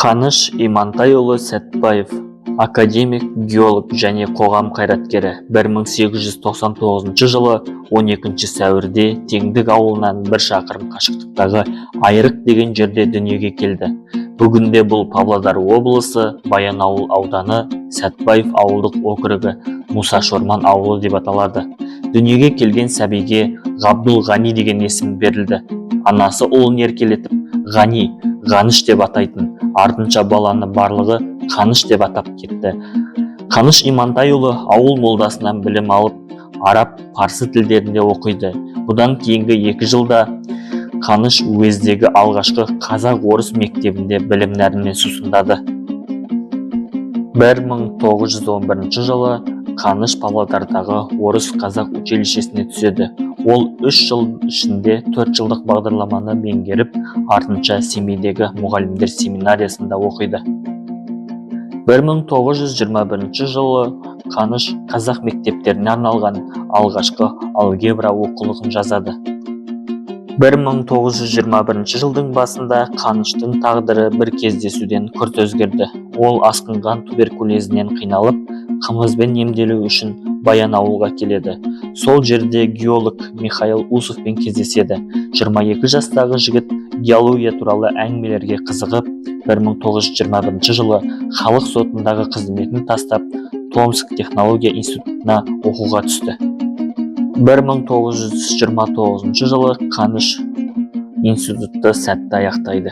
Қаныш Имантайұлы Сәтбаев, академик, геолог және қоғам қайраткері. 1899 жылы 12 сәуірде Теңдік ауылынан 1 шақырым қашықтықтағы Айрық деген жерде дүниеге келді. Бүгінде бұл Павлодар облысы, Баянауыл ауданы, Сәтбаев ауылдық округі, Мұсашорман ауылы деп аталады. Дүниеге келген сәбиге Ғабдул Ғани деген есім берілді. Анасы ұлын еркелетіп Ғани, Ғаныш деп атайтын, артынша баланы барлығы Қаныш деп атап кетті. Қаныш Имантайұлы ауыл молдасынан білім алып, араб, парсы тілдерінде оқиды. Бұдан кейінгі 2 жылда Қаныш уездегі алғашқы қазақ-орыс мектебінде білім нәрімен сусындады. 1911 жылы Қаныш Павлодардағы орыс-қазақ училищесіне түседі. Ол 3 жыл ішінде 4 жылдық бағдарламаны меңгеріп, артынша Семейдегі мұғалімдер семинариясында оқиды. 1921 жылы Қаныш қазақ мектептеріне арналған алғашқы алгебра оқулығын жазады. 1921 жылдың басында Қаныштың тағдыры бір кездесуден күрт өзгерді. Ол асқынған туберкулезінен қиналып, қымызбен емделу үшін Баянауылға келеді. Сол жерде геолог Михаил Усовпен кездеседі. 22 жастағы жігіт геология туралы әңгімелерге қызығып, 1921 жылы халық сотындағы қызметін тастап, Томск технология институтына оқуға түсті. 1929 жылы Қаныш институтты сәтті аяқтайды.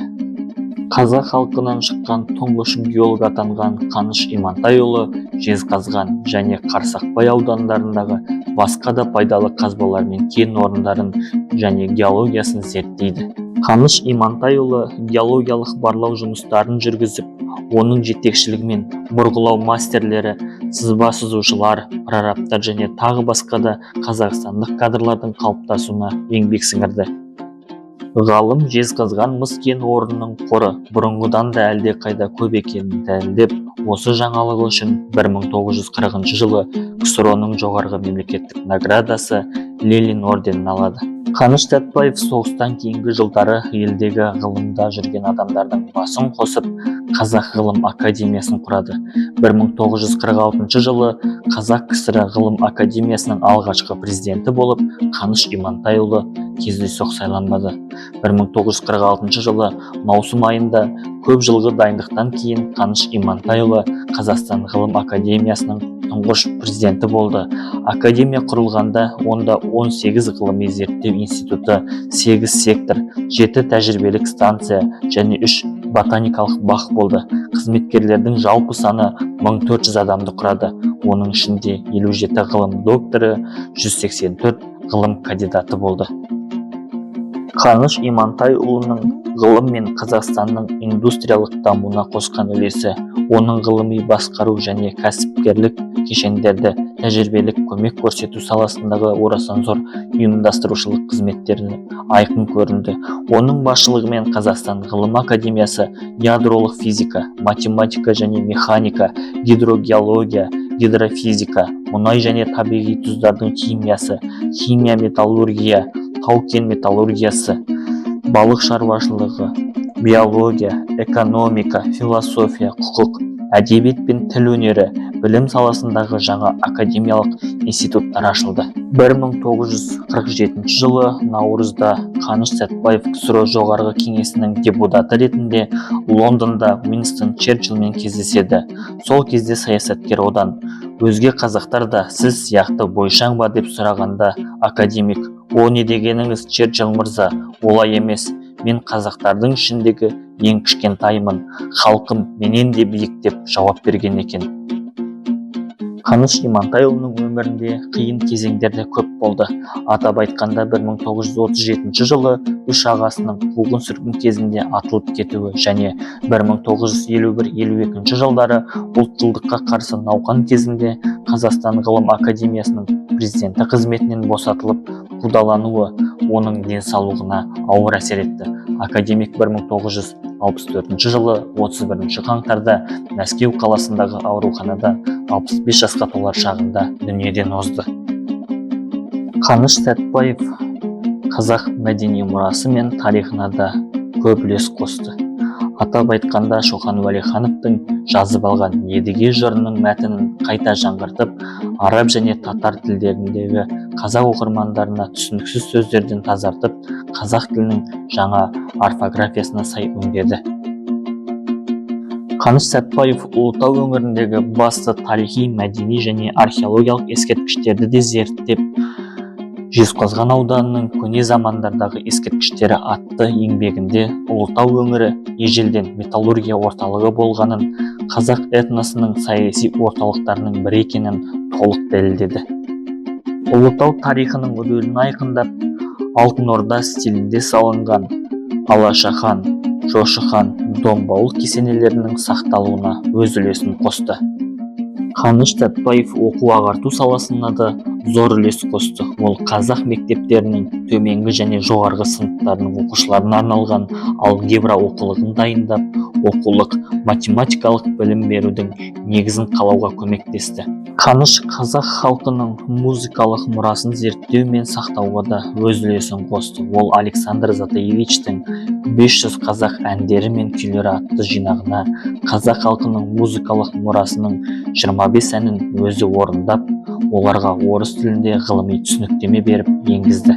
Қазақ халқынан шыққан тұңғыш геолог атанған Қаныш Имантайұлы Жезқазған және Қарсақбай аудандарындағы басқа да пайдалы қазбалар мен кен орындарын және геологиясын зерттейді. Қаныш Имантайұлы геологиялық барлау жұмыстарын жүргізіп, оның жетекшілігімен бұрғылау мастерлері, сызба сызушылар, прорабтар және тағы басқа да қазақстандық кадрлардың қалыптасуына еңбек сіңірді. Ғалым Жезқазған мыс кен орнының қоры бұрынғыдан да әлде қайда көп екенін дәлелдеп, осы жаңалығы үшін 1940 жылы КСРО-ның жоғарғы мемлекеттік наградасы Ленин орденін алады. Қаныш Сәтбаев соғыстан кейінгі жылдары елдегі ғылымда жүрген адамдардың басын қосып, Қазақ ғылым академиясын құрады. 1946 жылы Қазақ КСР ғылым академиясының алғашқы президенті болып, Қаныш Имантайұлы кездейсоқ сайланбады. 1946 жылы маусым айында көп жылғы дайындықтан кейін Қаныш Имантайұлы Қазақстан ғылым академиясының тұңғыш президенті болды. Академия құрылғанда онда 18 ғылыми зерттеу институты, 8 сектор, 7 тәжірибелік станция және 3 ботаникалық бақ болды. Қызметкерлердің жалпы саны 1400 адамды құрады. Оның ішінде 57 ғылым докторы, 184 ғылым кандидаты болды. Қаныш Имантайұлының ғылым мен Қазақстанның индустриялық дамуына қосқан үлесі, оның ғылыми басқару және кәсіпкерлік кешендерді тәжірибелік көмек көрсету саласындағы орасан зор ұйымдастырушылық қызметтеріне айқын көрінді. Оның басшылығымен Қазақстан ғылым академиясы ядролық физика, математика және механика, гидрогеология, гидрофизика, мұнай және табиғи тұздардың химиясы, химия металлургия, тау-кен металлургиясы, балық шаруашылығы, биология, экономика, философия, құқық, әдебиет пен тіл өнері, білім саласындағы жаңа академиялық институттар ашылды. 1947 жылы наурызда Қаныш Сәтбаев КСРО жоғарғы кеңесінің депутаты ретінде Лондонда Уинстон Черчиллмен кездеседі. Сол кезде саясаткер одан: өзге қазақтар да сіз сияқты бойшаң ба деп сұрағанда, академик: о не дегеніңіз, Черчилл мырза, олай емес, мен қазақтардың ішіндегі ең кішкентаймын, халқым менен де биік деп жауап берген екен. Қаныш Имантайұлының өмірінде қиын кезеңдерде көп болды. Атап айтқанда 1937 жылы 3 ағасының қуғын-сүргін кезінде атылып кетуі және 1951-52 жылдары ұлтшылдыққа қарсы науқан кезінде Қазақстан ғылым академиясының президенті қызметінен босатылып қудалануы оның денсаулығына ауыр әсер етті. Академик 1964 жылы 31 қаңтарда Мәскеу қаласындағы ауруханада 65 жасқа толар шағында дүниеден озды. Қаныш Сәтбаев қазақ мәдени мұрасы мен тарихына да көп үлес қосты. Атап айтқанда Шоқан Уәлихановтың жазып алған едіге жырының мәтінін қайта жаңғыртып, араб және татар тілдеріндегі қазақ оқырмандарына түсініксіз сөздерден тазартып, қазақ тілінің жаңа орфографиясына сай өңдеді. Қаныш Сәтбаев Ұлытау өңіріндегі басты тарихи, мәдени және археологиялық ескерткіштерді де зерттеп, Жезқазған ауданының көне замандардағы ескерткіштері атты еңбегінде Ұлытау өңірі ежелден металлургия орталығы болғанын, қазақ этносының саяси орталықтарының бірі екенін толық дәлелдеді. Ұлытау тарихының рөлін айқындап, Алтын Орда стилінде салынған Алаша хан, Жошы хан, домбауыл кесенелерінің сақталуына өз үлесін қосты. Қаныш Сәтбаев оқу-ағарту саласына да зор үлес қосты. Ол қазақ мектептерінің төменгі және жоғарғы сыныптарының оқушыларына арналған алгебра оқулығын дайындап, оқулық математикалық білім берудің негізін қалауға көмектесті. Қаныш қазақ халқының музыкалық мұрасын зерттеу мен сақтауға да өз үлесін қосты. Ол Александр Затаевичтің 500 қазақ әндері мен күйлері атты жинағына қазақ халқының музыкалық мұрасының 25 әнін өзі орындап, оларға орыс тілінде ғылыми түсініктеме беріп енгізді.